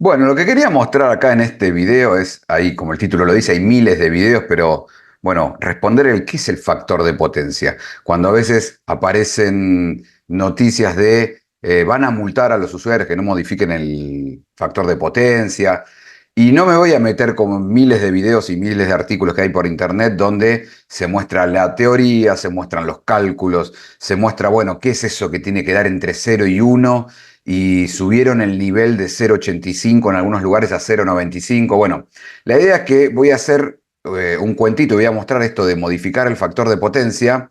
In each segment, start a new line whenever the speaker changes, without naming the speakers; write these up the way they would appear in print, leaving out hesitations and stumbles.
Bueno, lo que quería mostrar acá en este video es, ahí como el título lo dice, hay miles de videos, pero bueno, responder el qué es el factor de potencia. Cuando a veces aparecen noticias de van a multar a los usuarios que no modifiquen el factor de potencia. Y no me voy a meter como miles de videos y miles de artículos que hay por internet donde se muestra la teoría, se muestran los cálculos, se muestra, bueno, qué es eso que tiene que dar entre 0 y 1 y subieron el nivel de 0,85 en algunos lugares a 0,95. Bueno, la idea es que voy a hacer un cuentito, voy a mostrar esto de modificar el factor de potencia,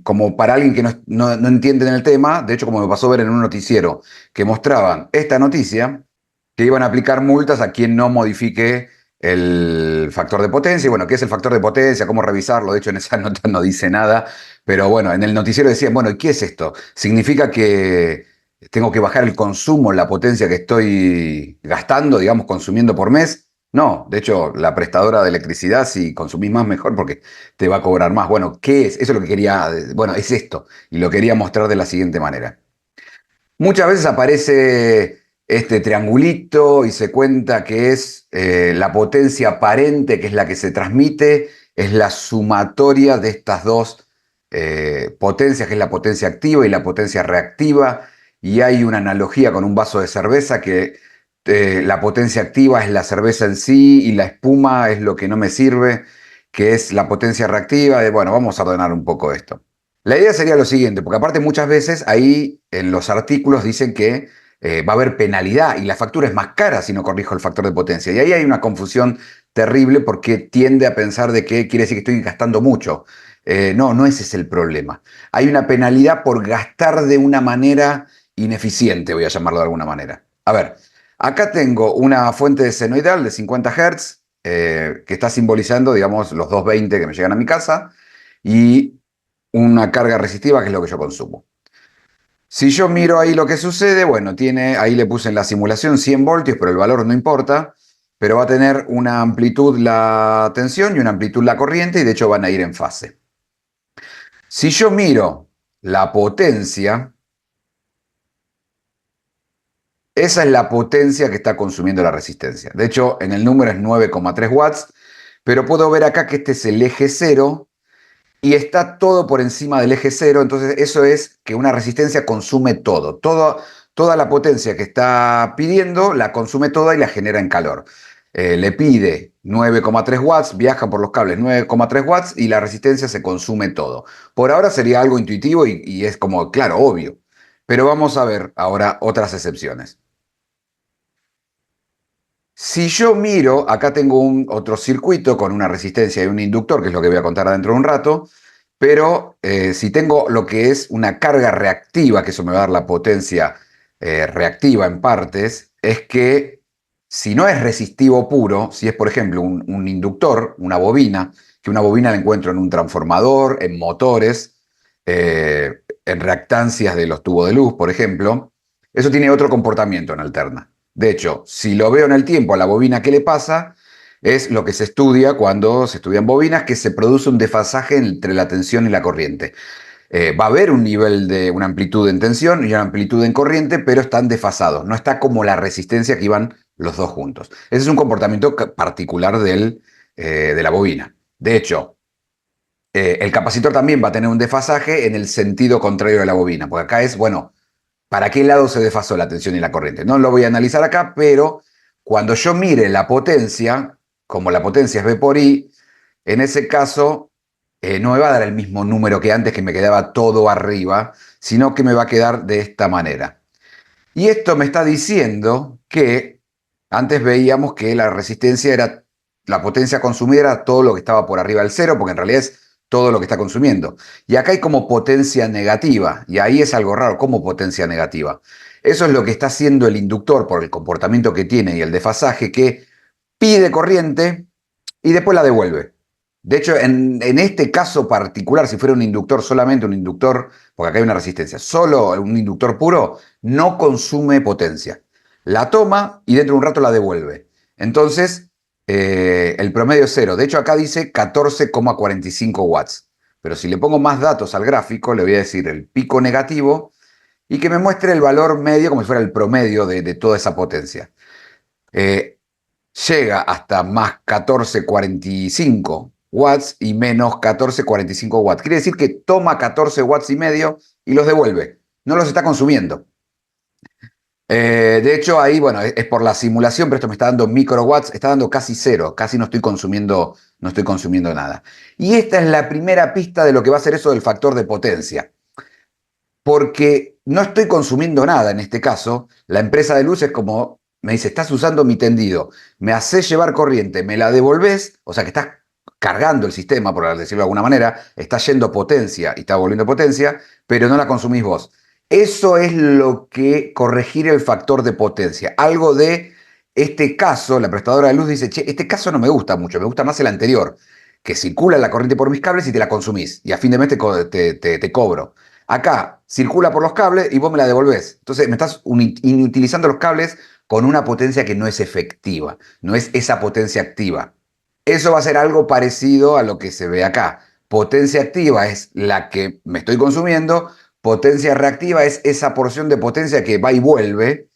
como para alguien que no entiende en el tema. De hecho, como me pasó ver en un noticiero que mostraban esta noticia, que iban a aplicar multas a quien no modifique el factor de potencia. Y bueno, ¿qué es el factor de potencia? ¿Cómo revisarlo? De hecho, en esa nota no dice nada. Pero bueno, en el noticiero decían, bueno, ¿y qué es esto? ¿Significa que tengo que bajar el consumo, la potencia que estoy gastando, digamos, consumiendo por mes? No, de hecho, la prestadora de electricidad, si consumís más, mejor porque te va a cobrar más. Bueno, ¿qué es? Eso es lo que quería, bueno, es esto. Y lo quería mostrar de la siguiente manera. Muchas veces aparece este triangulito y se cuenta que es la potencia aparente, que es la que se transmite, es la sumatoria de estas dos potencias, que es la potencia activa y la potencia reactiva. Y hay una analogía con un vaso de cerveza que la potencia activa es la cerveza en sí y la espuma es lo que no me sirve, que es la potencia reactiva. Bueno, vamos a ordenar un poco esto. La idea sería lo siguiente, porque aparte muchas veces ahí en los artículos dicen que va a haber penalidad y la factura es más cara si no corrijo el factor de potencia. Y ahí hay una confusión terrible porque tiende a pensar de que quiere decir que estoy gastando mucho. No, no ese es el problema. Hay una penalidad por gastar de una manera ineficiente, voy a llamarlo de alguna manera. A ver, acá tengo una fuente de senoidal de 50 Hz que está simbolizando, digamos, los 220 que me llegan a mi casa y una carga resistiva, que es lo que yo consumo. Si yo miro ahí lo que sucede, bueno, ahí le puse en la simulación 100 voltios, pero el valor no importa, pero va a tener una amplitud la tensión y una amplitud la corriente, y de hecho van a ir en fase. Si yo miro la potencia, esa es la potencia que está consumiendo la resistencia. De hecho, en el número es 9,3 watts, pero puedo ver acá que este es el eje cero y está todo por encima del eje cero. Entonces eso es que una resistencia consume toda la potencia que está pidiendo, la consume toda y la genera en calor. Le pide 9,3 watts, viaja por los cables 9,3 watts y la resistencia se consume todo. Por ahora sería algo intuitivo y es como, claro, obvio. Pero vamos a ver ahora otras excepciones. Si yo miro, acá tengo otro circuito con una resistencia y un inductor, que es lo que voy a contar dentro de un rato, pero si tengo lo que es una carga reactiva, que eso me va a dar la potencia reactiva en partes, es que si no es resistivo puro, si es por ejemplo un inductor, una bobina, que una bobina la encuentro en un transformador, en motores, en reactancias de los tubos de luz, por ejemplo, eso tiene otro comportamiento en alterna. De hecho, si lo veo en el tiempo a la bobina, ¿qué le pasa? Es lo que se estudia cuando se estudian bobinas, que se produce un desfasaje entre la tensión y la corriente. Va a haber un nivel de una amplitud en tensión y una amplitud en corriente, pero están desfasados. No está como la resistencia que iban los dos juntos. Ese es un comportamiento particular de la bobina. De hecho, el capacitor también va a tener un desfasaje en el sentido contrario de la bobina, porque acá es, bueno, ¿para qué lado se desfasó la tensión y la corriente? No lo voy a analizar acá, pero cuando yo mire la potencia, como la potencia es V por I, en ese caso no me va a dar el mismo número que antes, que me quedaba todo arriba, sino que me va a quedar de esta manera. Y esto me está diciendo que antes veíamos que la resistencia era, la potencia consumida era todo lo que estaba por arriba del cero, porque en realidad es todo lo que está consumiendo. Y acá hay como potencia negativa, y ahí es algo raro, como potencia negativa. Eso es lo que está haciendo el inductor por el comportamiento que tiene y el desfasaje, que pide corriente y después la devuelve. De hecho, en este caso particular, si fuera un inductor, solamente un inductor, porque acá hay una resistencia, solo un inductor puro, no consume potencia. La toma y dentro de un rato la devuelve. Entonces, el promedio es cero. De hecho, acá dice 14,45 watts. Pero si le pongo más datos al gráfico, le voy a decir el pico negativo y que me muestre el valor medio como si fuera el promedio de toda esa potencia. Eh, Llega hasta más 1445 watts y menos 1445 watts. Quiere decir que toma 14 watts y medio y los devuelve. No los está consumiendo. De hecho, ahí, bueno, es por la simulación, pero esto me está dando microwatts, está dando casi cero, casi no estoy consumiendo nada. Y esta es la primera pista de lo que va a ser eso del factor de potencia. Porque no estoy consumiendo nada en este caso. La empresa de luz es como, me dice, estás usando mi tendido, me haces llevar corriente, me la devolvés, o sea que estás cargando el sistema, por decirlo de alguna manera, está yendo potencia y está volviendo potencia, pero no la consumís vos. Eso es lo que corregir el factor de potencia. Algo de este caso, la prestadora de luz dice, che, este caso no me gusta mucho, me gusta más el anterior, que circula la corriente por mis cables y te la consumís, y a fin de mes te cobro. Acá circula por los cables y vos me la devolvés. Entonces me estás inutilizando los cables con una potencia que no es efectiva, no es esa potencia activa. Eso va a ser algo parecido a lo que se ve acá. Potencia activa es la que me estoy consumiendo, potencia reactiva es esa porción de potencia que va y vuelve,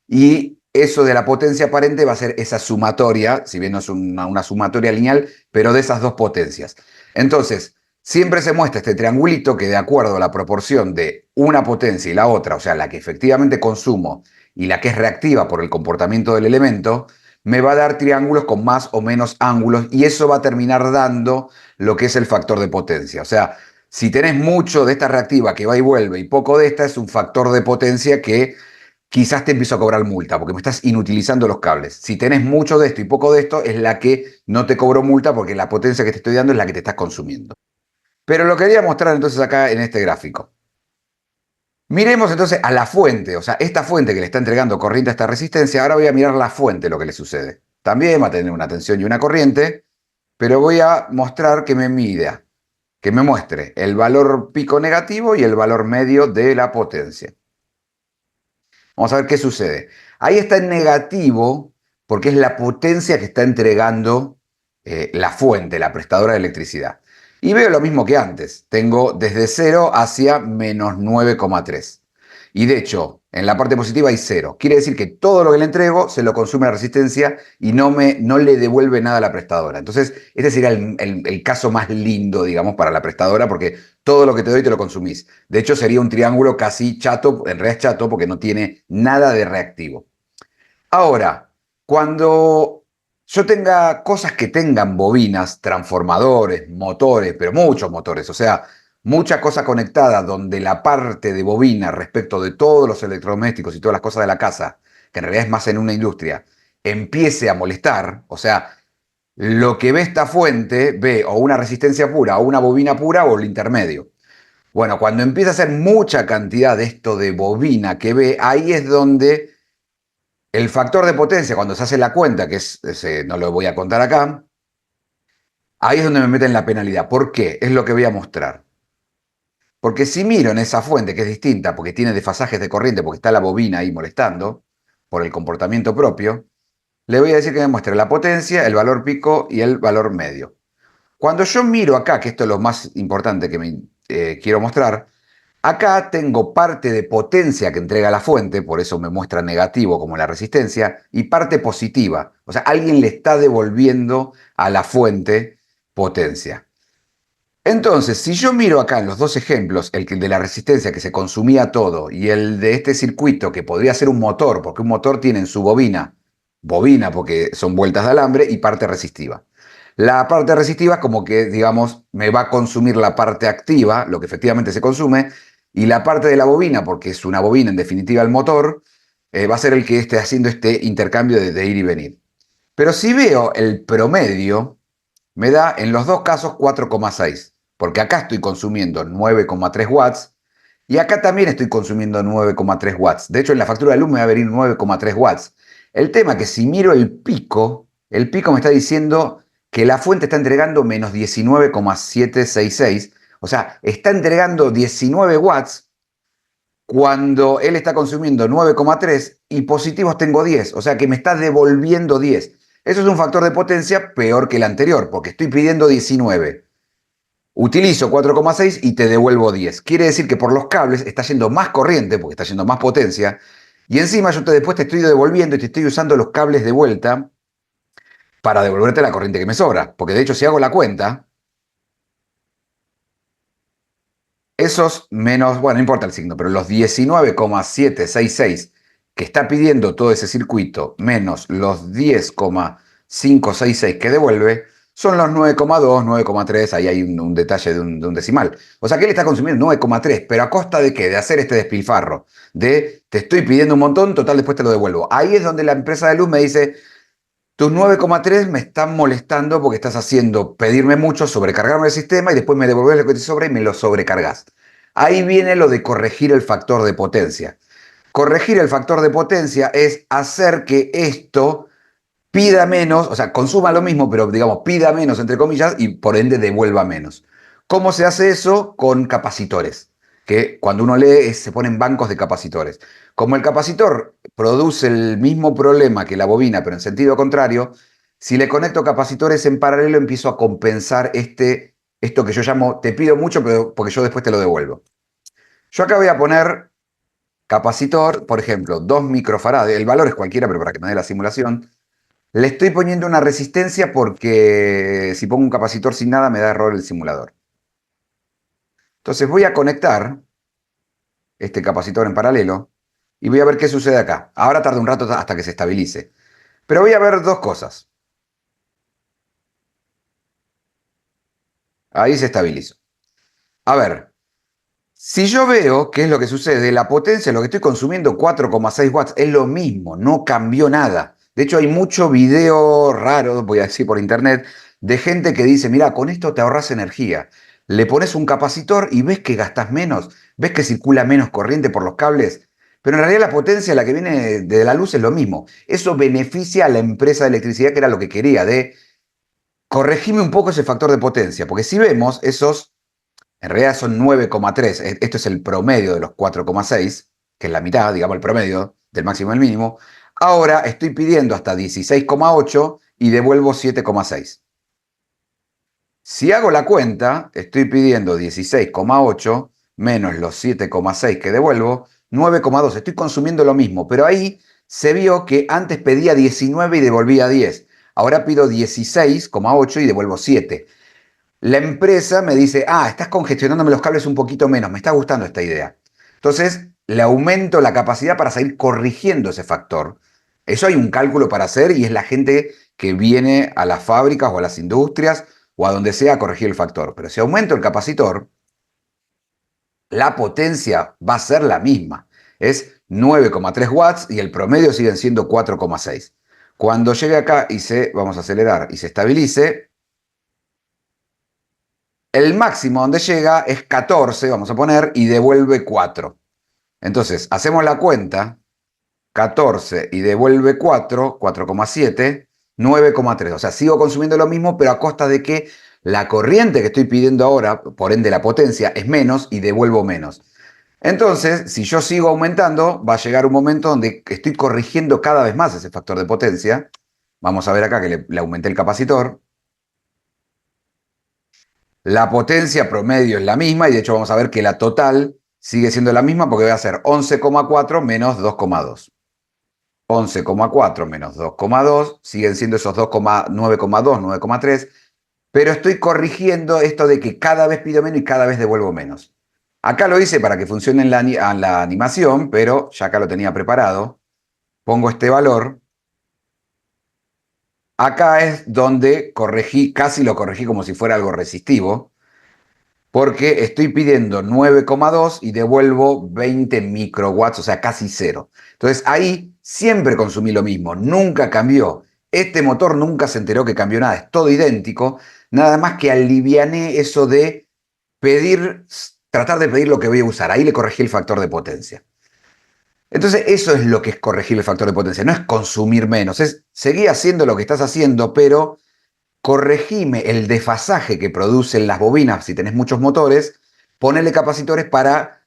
y eso de la potencia aparente va a ser esa sumatoria, si bien no es una sumatoria lineal, pero de esas dos potencias. Entonces, siempre se muestra este triangulito que de acuerdo a la proporción de una potencia y la otra, o sea, la que efectivamente consumo y la que es reactiva por el comportamiento del elemento, me va a dar triángulos con más o menos ángulos y eso va a terminar dando lo que es el factor de potencia. O sea, si tenés mucho de esta reactiva que va y vuelve y poco de esta, es un factor de potencia que quizás te empiezo a cobrar multa porque me estás inutilizando los cables. Si tenés mucho de esto y poco de esto, es la que no te cobro multa porque la potencia que te estoy dando es la que te estás consumiendo. Pero lo quería mostrar entonces acá en este gráfico. Miremos entonces a la fuente, o sea, esta fuente que le está entregando corriente a esta resistencia, ahora voy a mirar la fuente, lo que le sucede. También va a tener una tensión y una corriente, pero voy a mostrar que me mida, que me muestre el valor pico negativo y el valor medio de la potencia. Vamos a ver qué sucede. Ahí está en negativo porque es la potencia que está entregando la fuente, la prestadora de electricidad. Y veo lo mismo que antes. Tengo desde 0 hacia menos 9,3. Y de hecho, en la parte positiva hay 0. Quiere decir que todo lo que le entrego se lo consume la resistencia y no le devuelve nada a la prestadora. Entonces, este sería el caso más lindo, digamos, para la prestadora porque todo lo que te doy te lo consumís. De hecho, sería un triángulo casi chato, en realidad es chato porque no tiene nada de reactivo. Ahora, cuando yo tenga cosas que tengan bobinas, transformadores, motores, pero muchos motores, o sea, mucha cosa conectada donde la parte de bobina respecto de todos los electrodomésticos y todas las cosas de la casa, que en realidad es más en una industria, empiece a molestar, o sea, lo que ve esta fuente ve o una resistencia pura, o una bobina pura, o el intermedio. Bueno, cuando empieza a ser mucha cantidad de esto de bobina que ve, ahí es donde el factor de potencia, cuando se hace la cuenta, que no lo voy a contar acá, ahí es donde me meten la penalidad. ¿Por qué? Es lo que voy a mostrar. Porque si miro en esa fuente, que es distinta, porque tiene desfasajes de corriente, porque está la bobina ahí molestando, por el comportamiento propio, le voy a decir que me muestre la potencia, el valor pico y el valor medio. Cuando yo miro acá, que esto es lo más importante que me quiero mostrar, acá tengo parte de potencia que entrega la fuente, por eso me muestra negativo como la resistencia, y parte positiva. O sea, alguien le está devolviendo a la fuente potencia. Entonces, si yo miro acá en los dos ejemplos, el de la resistencia que se consumía todo y el de este circuito que podría ser un motor, porque un motor tiene en su bobina porque son vueltas de alambre y parte resistiva. La parte resistiva es como que, digamos, me va a consumir la parte activa, lo que efectivamente se consume, y la parte de la bobina, porque es una bobina en definitiva el motor, va a ser el que esté haciendo este intercambio de ir y venir. Pero si veo el promedio, me da en los dos casos 4,6, porque acá estoy consumiendo 9,3 watts y acá también estoy consumiendo 9,3 watts. De hecho, en la factura de luz me va a venir 9,3 watts. El tema es que si miro el pico me está diciendo que la fuente está entregando menos 19,766, o sea, está entregando 19 watts cuando él está consumiendo 9,3 y positivos tengo 10, o sea que me está devolviendo 10. Eso es un factor de potencia peor que el anterior, porque estoy pidiendo 19. Utilizo 4,6 y te devuelvo 10. Quiere decir que por los cables está yendo más corriente, porque está yendo más potencia, y encima yo después te estoy devolviendo y te estoy usando los cables de vuelta para devolverte la corriente que me sobra. Porque de hecho, si hago la cuenta, esos menos, bueno, no importa el signo, pero los 19,766 que está pidiendo todo ese circuito, menos los 10,566 que devuelve, son los 9,2, 9,3, ahí hay un detalle de un decimal. O sea que él está consumiendo 9,3, pero ¿a costa de qué? De hacer este despilfarro, de te estoy pidiendo un montón, total, después te lo devuelvo. Ahí es donde la empresa de luz me dice, tus 9,3 me están molestando porque estás haciendo pedirme mucho, sobrecargarme el sistema y después me devolvés lo que te sobra y me lo sobrecargas. Ahí viene lo de corregir el factor de potencia. Corregir el factor de potencia es hacer que esto pida menos, o sea, consuma lo mismo, pero digamos, pida menos, entre comillas, y por ende devuelva menos. ¿Cómo se hace eso? Con capacitores, que cuando uno lee se ponen bancos de capacitores. Como el capacitor produce el mismo problema que la bobina, pero en sentido contrario, si le conecto capacitores en paralelo, empiezo a compensar esto que yo llamo, te pido mucho, pero porque yo después te lo devuelvo. Yo acá voy a poner capacitor, por ejemplo, 2 microfarads, el valor es cualquiera, pero para que me dé la simulación, le estoy poniendo una resistencia porque si pongo un capacitor sin nada me da error el simulador. Entonces voy a conectar este capacitor en paralelo y voy a ver qué sucede acá. Ahora tarda un rato hasta que se estabilice. Pero voy a ver dos cosas. Ahí se estabilizó. A ver, si yo veo qué es lo que sucede, la potencia, lo que estoy consumiendo, 4,6 watts, es lo mismo, no cambió nada. De hecho, hay mucho video raro, voy a decir por internet, de gente que dice, mira, con esto te ahorras energía. Le pones un capacitor y ves que gastas menos, ves que circula menos corriente por los cables. Pero en realidad la potencia, la que viene de la luz, es lo mismo. Eso beneficia a la empresa de electricidad, que era lo que quería, de corregirme un poco ese factor de potencia. Porque si vemos, esos en realidad son 9,3. Esto es el promedio de los 4,6, que es la mitad, digamos, el promedio del máximo y el mínimo. Ahora estoy pidiendo hasta 16,8 y devuelvo 7,6. Si hago la cuenta, estoy pidiendo 16,8 menos los 7,6 que devuelvo, 9,2. Estoy consumiendo lo mismo, pero ahí se vio que antes pedía 19 y devolvía 10. Ahora pido 16,8 y devuelvo 7. La empresa me dice, estás congestionándome los cables un poquito menos, me está gustando esta idea. Entonces, le aumento la capacidad para seguir corrigiendo ese factor. Eso hay un cálculo para hacer y es la gente que viene a las fábricas o a las industrias o a donde sea a corregir el factor. Pero si aumento el capacitor, la potencia va a ser la misma. Es 9,3 watts y el promedio siguen siendo 4,6. Cuando llegue acá y vamos a acelerar y se estabilice, el máximo donde llega es 14, vamos a poner, y devuelve 4. Entonces, hacemos la cuenta, 14 y devuelve 4, 4,7, 9,3. O sea, sigo consumiendo lo mismo, pero a costa de que la corriente que estoy pidiendo ahora, por ende la potencia, es menos y devuelvo menos. Entonces, si yo sigo aumentando, va a llegar un momento donde estoy corrigiendo cada vez más ese factor de potencia. Vamos a ver acá que le aumenté el capacitor. La potencia promedio es la misma y de hecho vamos a ver que la total sigue siendo la misma porque voy a hacer 11,4 menos 2,2. 11,4 menos 2,2 siguen siendo esos 9,2, 9,3, pero estoy corrigiendo esto de que cada vez pido menos y cada vez devuelvo menos. Acá lo hice para que funcione en la animación, pero ya acá lo tenía preparado. Pongo este valor. Acá es donde corregí, casi lo corregí como si fuera algo resistivo, porque estoy pidiendo 9,2 y devuelvo 20 microwatts, o sea, casi cero. Entonces ahí siempre consumí lo mismo, nunca cambió. Este motor nunca se enteró que cambió nada, es todo idéntico, nada más que aliviané eso de pedir, tratar de pedir lo que voy a usar. Ahí le corregí el factor de potencia. Entonces eso es lo que es corregir el factor de potencia, no es consumir menos, es seguir haciendo lo que estás haciendo, pero corregime el desfasaje que producen las bobinas si tenés muchos motores, ponele capacitores para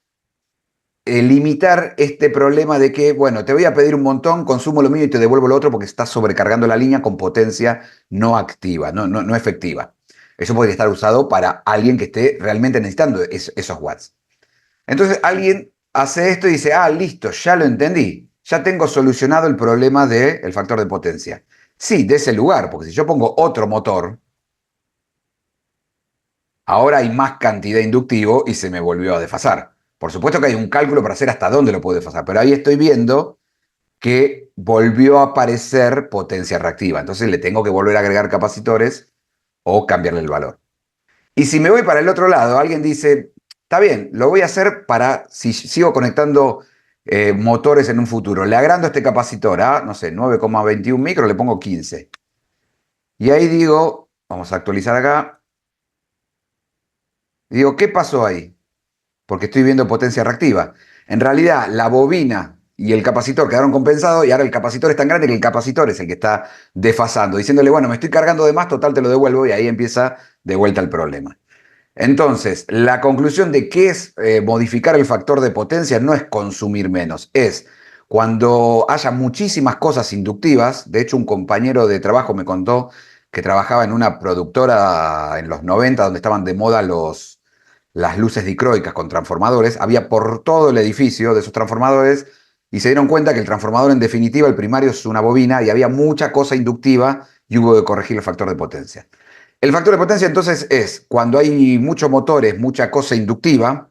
limitar este problema de que, bueno, te voy a pedir un montón, consumo lo mío y te devuelvo lo otro porque estás sobrecargando la línea con potencia no activa, no efectiva. Eso podría estar usado para alguien que esté realmente necesitando esos watts. Entonces alguien hace esto y dice, ah, listo, ya lo entendí. Ya tengo solucionado el problema del factor de potencia. Sí, de ese lugar, porque si yo pongo otro motor, ahora hay más cantidad de inductivo y se me volvió a desfasar. Por supuesto que hay un cálculo para hacer hasta dónde lo puedo desfasar, pero ahí estoy viendo que volvió a aparecer potencia reactiva. Entonces le tengo que volver a agregar capacitores o cambiarle el valor. Y si me voy para el otro lado, alguien dice, está bien, lo voy a hacer para, si sigo conectando motores en un futuro, le agrando este capacitor a, no sé, 9,21 micro, le pongo 15. Y ahí digo, vamos a actualizar acá, y digo, ¿qué pasó ahí? Porque estoy viendo potencia reactiva. En realidad, la bobina y el capacitor quedaron compensados y ahora el capacitor es tan grande que el capacitor es el que está desfasando, diciéndole, bueno, me estoy cargando de más, total te lo devuelvo y ahí empieza de vuelta el problema. Entonces, la conclusión de qué es modificar el factor de potencia no es consumir menos, es cuando haya muchísimas cosas inductivas. De hecho, un compañero de trabajo me contó que trabajaba en una productora en los 90 donde estaban de moda las luces dicroicas con transformadores. Había por todo el edificio de esos transformadores y se dieron cuenta que el transformador, en definitiva, el primario es una bobina y había mucha cosa inductiva y hubo que corregir el factor de potencia. El factor de potencia entonces es cuando hay muchos motores, mucha cosa inductiva,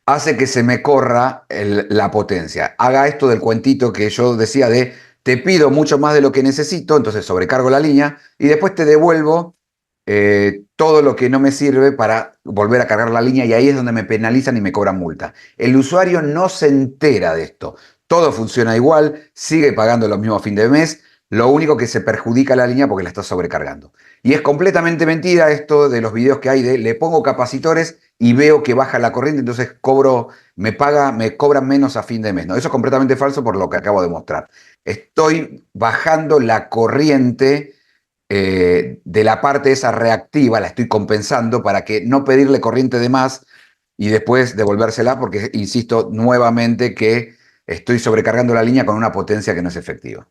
hace que se me corra la potencia. Haga esto del cuentito que yo decía de te pido mucho más de lo que necesito, entonces sobrecargo la línea y después te devuelvo todo lo que no me sirve para volver a cargar la línea y ahí es donde me penalizan y me cobran multa. El usuario no se entera de esto. Todo funciona igual, sigue pagando lo mismo a fin de mes, lo único que se perjudica la línea porque la está sobrecargando. Y es completamente mentira esto de los videos que hay de le pongo capacitores y veo que baja la corriente, entonces me cobran menos a fin de mes. No, eso es completamente falso por lo que acabo de mostrar. Estoy bajando la corriente de la parte esa reactiva, la estoy compensando para que no pedirle corriente de más y después devolvérsela porque insisto nuevamente que estoy sobrecargando la línea con una potencia que no es efectiva.